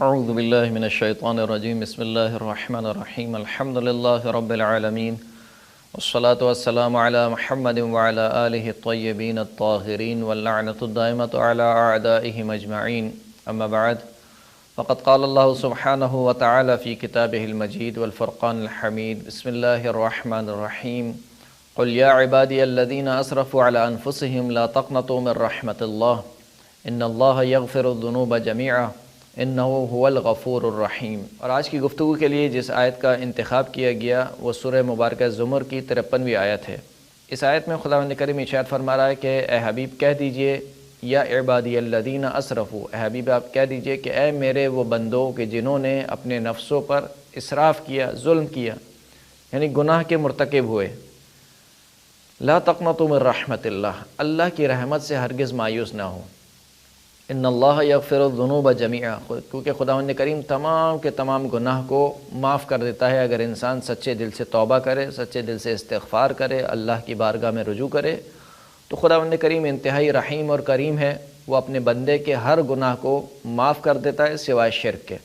اعوذ باللہ من الشیطان الرجیم بسم اللہ الرحمن الرحیم الحمد للہ رب العالمین والصلاة والسلام علی محمد وعلی آلہ الطیبین الطاہرین واللعنۃ الدائمۃ علی اعدائہم اجمعین اما بعد فقد قال اللہ سبحانہ وتعالی فی کتابہ المجید والفرقان الحمید بسم اللہ الرحمن الرحیم قل یا عبادی الذین اسرفوا علی انفسہم لا تقنطوا من رحمۃ اللہ ان اللہ یغفر الذنوب جمیعا انہو هو الغفور الرحیم۔ اور آج کی گفتگو کے لیے جس آیت کا انتخاب کیا گیا وہ سورہ مبارکہ زمر کی 53ویں آیت ہے۔ اس آیت میں خداوند کریم ارشاد فرما رہا ہے کہ اے حبیب کہہ دیجئے یا عبادی الذین اسرفوا، اے حبیب آپ کہہ دیجئے کہ اے میرے وہ بندوں کہ جنہوں نے اپنے نفسوں پر اسراف کیا، ظلم کیا، یعنی گناہ کے مرتکب ہوئے۔ لا تقنطوا من رحمت اللہ، اللہ کی رحمت سے ہرگز مایوس نہ ہو۔ ان اللہ یغفر الذنوب جمیعا، کیونکہ خداوند کریم تمام کے تمام گناہ کو معاف کر دیتا ہے اگر انسان سچے دل سے توبہ کرے، سچے دل سے استغفار کرے، اللہ کی بارگاہ میں رجوع کرے تو خداوند کریم انتہائی رحیم اور کریم ہے، وہ اپنے بندے کے ہر گناہ کو معاف کر دیتا ہے سوائے شرک کے۔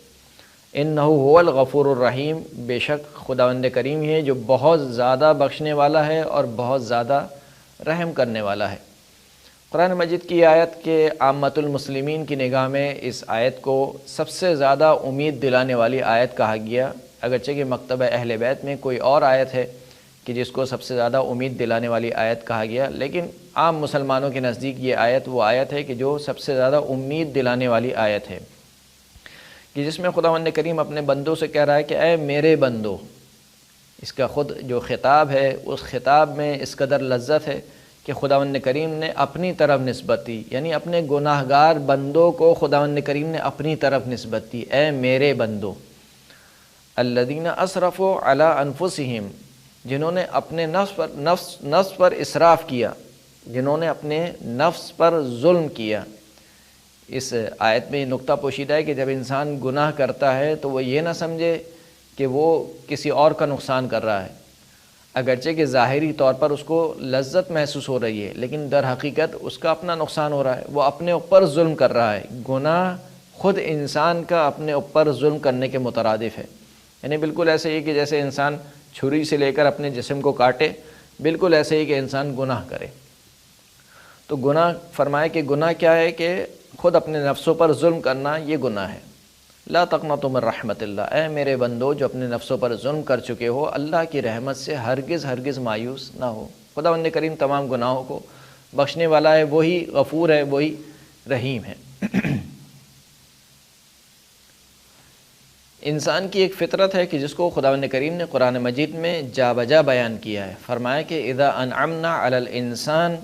انہ هو الغفور الرحیم، بے شک خداوند کریم ہی ہے جو بہت زیادہ بخشنے والا ہے اور بہت زیادہ رحم کرنے والا ہے۔ قرآن مجید کی آیت کے عامۃ المسلمین کی نگاہ میں اس آیت کو سب سے زیادہ امید دلانے والی آیت کہا گیا، اگرچہ کہ مکتبہ اہل بیت میں کوئی اور آیت ہے کہ جس کو سب سے زیادہ امید دلانے والی آیت کہا گیا، لیکن عام مسلمانوں کے نزدیک یہ آیت وہ آیت ہے کہ جو سب سے زیادہ امید دلانے والی آیت ہے، کہ جس میں خداوند کریم اپنے بندوں سے کہہ رہا ہے کہ اے میرے بندو۔ اس کا خود جو خطاب ہے اس خطاب میں اس قدر لذت ہے کہ خداوند کریم نے اپنی طرف نسبت دی، یعنی اپنے گناہ گار بندوں کو خداوند کریم نے اپنی طرف نسبت دی۔ اے میرے بندو الذین اسرفوا علی انفسہم، جنہوں نے اپنے نفس پر اسراف کیا، جنہوں نے اپنے نفس پر ظلم کیا۔ اس آیت میں یہ نقطہ پوشیدہ ہے کہ جب انسان گناہ کرتا ہے تو وہ یہ نہ سمجھے کہ وہ کسی اور کا نقصان کر رہا ہے، اگرچہ کہ ظاہری طور پر اس کو لذت محسوس ہو رہی ہے، لیکن در حقیقت اس کا اپنا نقصان ہو رہا ہے، وہ اپنے اوپر ظلم کر رہا ہے۔ گناہ خود انسان کا اپنے اوپر ظلم کرنے کے مترادف ہے، یعنی بالکل ایسے ہی کہ جیسے انسان چھری سے لے کر اپنے جسم کو کاٹے، بالکل ایسے ہی کہ انسان گناہ کرے۔ تو گناہ فرمائے کہ گناہ کیا ہے کہ خود اپنے نفسوں پر ظلم کرنا، یہ گناہ ہے۔ لا تقنطوا من رحمت اللہ، اے میرے بندو جو اپنے نفسوں پر ظلم کر چکے ہو، اللہ کی رحمت سے ہرگز مایوس نہ ہو۔ خداوند کریم تمام گناہوں کو بخشنے والا ہے، وہی غفور ہے، وہی رحیم ہے۔ انسان کی ایک فطرت ہے کہ جس کو خداوند کریم نے قرآن مجید میں جا بجا بیان کیا ہے۔ فرمایا کہ اذا انعمنا علی الانسان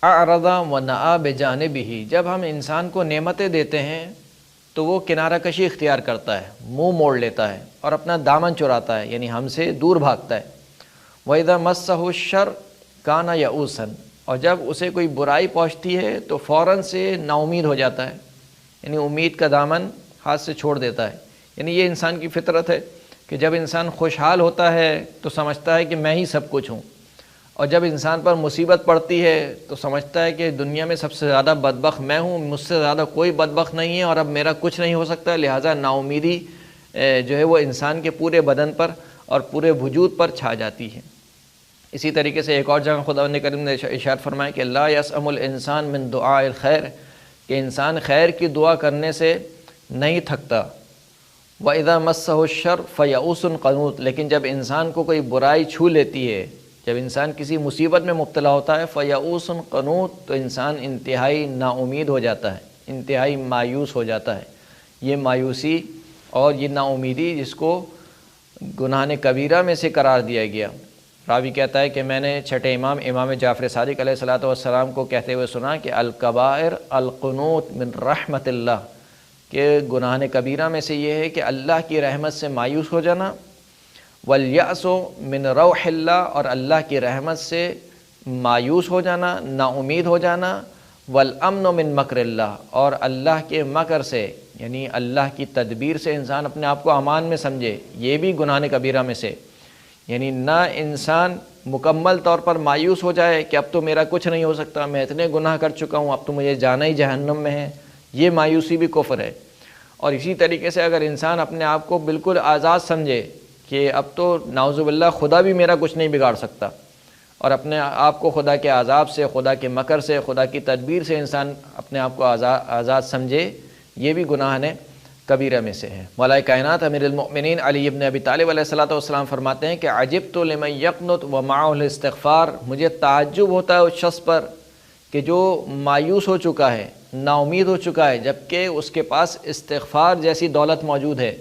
اعرض ونأى بجانبہ، جب ہم انسان کو نعمتیں دیتے ہیں تو وہ کنارہ کشی اختیار کرتا ہے، منہ موڑ لیتا ہے اور اپنا دامن چراتا ہے، یعنی ہم سے دور بھاگتا ہے۔ وَإِذَا مَسَّهُ الشَّرُّ كَانَ يَئُوسًا، اور جب اسے کوئی برائی پہنچتی ہے تو فوراً سے نا امید ہو جاتا ہے، یعنی امید کا دامن ہاتھ سے چھوڑ دیتا ہے۔ یعنی یہ انسان کی فطرت ہے کہ جب انسان خوشحال ہوتا ہے تو سمجھتا ہے کہ میں ہی سب کچھ ہوں، اور جب انسان پر مصیبت پڑتی ہے تو سمجھتا ہے کہ دنیا میں سب سے زیادہ بدبخت میں ہوں، مجھ سے زیادہ کوئی بدبخت نہیں ہے اور اب میرا کچھ نہیں ہو سکتا، لہٰذا نا امیدی جو ہے وہ انسان کے پورے بدن پر اور پورے وجود پر چھا جاتی ہے۔ اسی طریقے سے ایک اور جگہ خداوند کریم نے ارشاد فرمایا کہ لا یسأم الانسان من دعاء الخیر، کہ انسان خیر کی دعا کرنے سے نہیں تھکتا۔ وَإِذَا مَسَّهُ الشَّرُّ فَيَئُوسٌ قَنُوطٌ، لیکن جب انسان کو کوئی برائی چھو لیتی ہے، جب انسان کسی مصیبت میں مبتلا ہوتا ہے، فَيَئُوسٌ قَنُوطٌ، تو انسان انتہائی نا امید ہو جاتا ہے، انتہائی مایوس ہو جاتا ہے۔ یہ مایوسی اور یہ نا امیدی جس کو گناہ کبیرہ میں سے قرار دیا گیا۔ راوی کہتا ہے کہ میں نے چھٹے امام جعفر صادق علیہ الصلوۃ والسلام کو کہتے ہوئے سنا کہ الکبائر القنوط من رحمت اللہ، کہ گناہ کبیرہ میں سے یہ ہے کہ اللہ کی رحمت سے مایوس ہو جانا، والیأس من روح اللہ، اور اللہ کی رحمت سے مایوس ہو جانا، نا امید ہو جانا، والامن من مکر اللہ، اور اللہ کے مکر سے، یعنی اللہ کی تدبیر سے انسان اپنے آپ کو امان میں سمجھے، یہ بھی گناہ کبیرہ میں سے۔ یعنی نہ انسان مکمل طور پر مایوس ہو جائے کہ اب تو میرا کچھ نہیں ہو سکتا، میں اتنے گناہ کر چکا ہوں، اب تو مجھے جانا ہی جہنم میں ہے، یہ مایوسی بھی کفر ہے۔ اور اسی طریقے سے اگر انسان اپنے آپ کو بالکل آزاد سمجھے کہ اب تو نعوذ باللہ خدا بھی میرا کچھ نہیں بگاڑ سکتا، اور اپنے آپ کو خدا کے عذاب سے، خدا کے مکر سے، خدا کی تدبیر سے انسان اپنے آپ کو آزاد سمجھے، یہ بھی گناہ نے کبیرہ میں سے ہے۔ مولا کائنات امیر المؤمنین علی ابن ابی طالب علیہ الصلوۃ والسلام فرماتے ہیں کہ عجبت لمن یقنط ومعه الاستغفار، مجھے تعجب ہوتا ہے اس شخص پر کہ جو مایوس ہو چکا ہے، نا امید ہو چکا ہے، جبکہ اس کے پاس استغفار جیسی دولت موجود ہے۔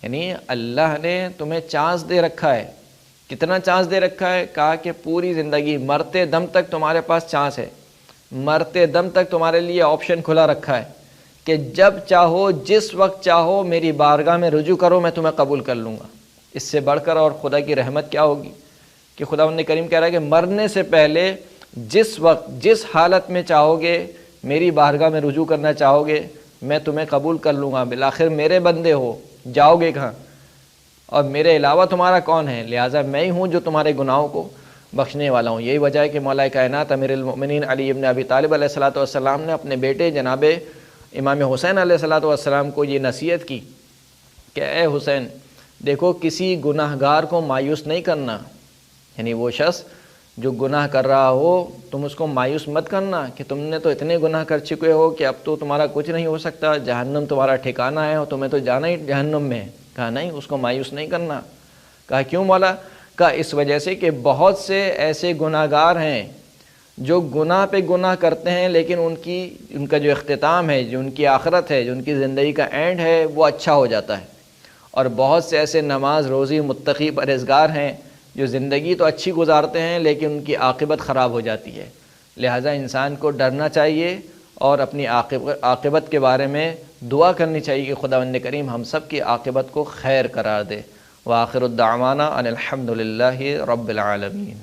یعنی اللہ نے تمہیں چانس دے رکھا ہے۔ کتنا چانس دے رکھا ہے؟ کہا کہ پوری زندگی، مرتے دم تک تمہارے پاس چانس ہے، مرتے دم تک تمہارے لیے آپشن کھلا رکھا ہے کہ جب چاہو، جس وقت چاہو میری بارگاہ میں رجوع کرو، میں تمہیں قبول کر لوں گا۔ اس سے بڑھ کر اور خدا کی رحمت کیا ہوگی کہ خداوند کریم کہہ رہا ہے کہ مرنے سے پہلے جس وقت، جس حالت میں چاہو گے میری بارگاہ میں رجوع کرنا چاہو گے، میں تمہیں قبول کر لوں گا۔ بالآخر میرے بندے ہو، جاؤ گے کہاں؟ اور میرے علاوہ تمہارا کون ہے؟ لہٰذا میں ہی ہوں جو تمہارے گناہوں کو بخشنے والا ہوں۔ یہی وجہ ہے کہ مولا کائنات امیر المؤمنین علی ابن ابی طالب علیہ الصلوۃ والسلام نے اپنے بیٹے جناب امام حسین علیہ الصلوۃ والسلام کو یہ نصیحت کی کہ اے حسین، دیکھو کسی گناہ گار کو مایوس نہیں کرنا، یعنی وہ شخص جو گناہ کر رہا ہو تم اس کو مایوس مت کرنا کہ تم نے تو اتنے گناہ کر چکے ہو کہ اب تو تمہارا کچھ نہیں ہو سکتا، جہنم تمہارا ٹھکانہ ہے اور تمہیں تو جانا ہی جہنم میں ہے۔ کہا نہیں، اس کو مایوس نہیں کرنا۔ کہا کیوں مولا؟ کہا اس وجہ سے کہ بہت سے ایسے گناہ گار ہیں جو گناہ پہ گناہ کرتے ہیں، لیکن ان کا جو اختتام ہے، جو ان کی آخرت ہے، جو ان کی زندگی کا اینڈ ہے، وہ اچھا ہو جاتا ہے۔ اور بہت سے ایسے نماز روزی متقی پرہیزگار ہیں جو زندگی تو اچھی گزارتے ہیں لیکن ان کی عاقبت خراب ہو جاتی ہے۔ لہٰذا انسان کو ڈرنا چاہیے اور اپنی عاقبت کے بارے میں دعا کرنی چاہیے کہ خداوند کریم ہم سب کی عاقبت کو خیر قرار دے۔ وآخر الدعوانا ان الحمد للہ رب العالمین۔